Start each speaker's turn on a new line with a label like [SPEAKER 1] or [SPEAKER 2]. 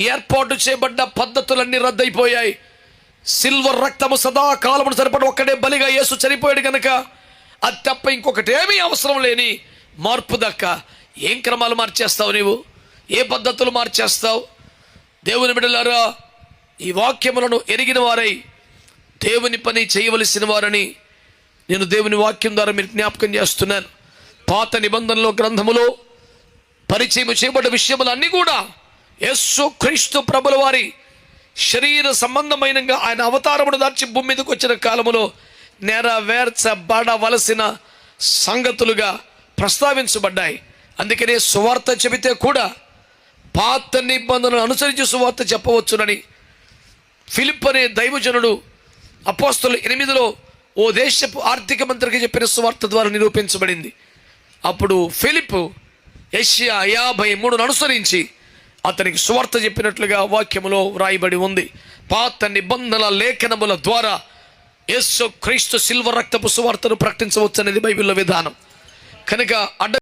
[SPEAKER 1] ఏర్పాటు చేయబడ్డ పద్ధతులన్నీ రద్దయిపోయాయి. సిల్వర్ రక్తము సదాకాలమును సరిపడి ఒక్కడే బలిగా యేసు చనిపోయాడు కనుక అది తప్ప ఇంకొకటి ఏమీ అవసరం లేని మార్పు దక్క. ఏం క్రమాలు మార్చేస్తావు నీవు? ఏ పద్ధతులు మార్చేస్తావు? దేవుని బిడ్డలారా, ఈ వాక్యములను ఎరిగిన వారై దేవుని పని చేయవలసిన వారని నేను దేవుని వాక్యం ద్వారా మీరు జ్ఞాపకం చేస్తున్నాను. పాత నిబంధనలో గ్రంథములో పరిచయం చేయబడ్డ విషయములన్నీ కూడా యేసు క్రీస్తు ప్రభుల వారి శరీర సంబంధమైన ఆయన అవతారమును దాల్చి భూమి మీదకి వచ్చిన కాలములో నెరవేర్చబడవలసిన సంగతులుగా ప్రస్తావించబడ్డాయి. అందుకనే సువార్త చెబితే కూడా పాత నిబంధనలను అనుసరించి సువార్త చెప్పవచ్చునని ఫిలిప్ అనే దైవజనుడు అపోస్తలుల 8లో ఓ దేశపు ఆర్థిక మంత్రికి చెప్పిన సువార్త ద్వారా నిరూపించబడింది. అప్పుడు ఫిలిప్ యెషయా 53 అనుసరించి అతనికి సువార్త చెప్పినట్లుగా వాక్యములో వ్రాయబడి ఉంది. పాత నిబంధనల లేఖనముల ద్వారా యేసు క్రీస్తు సిల్వ రక్తపు సువార్తను ప్రకటించవచ్చు అనేది బైబిల్లో విధానం కనుక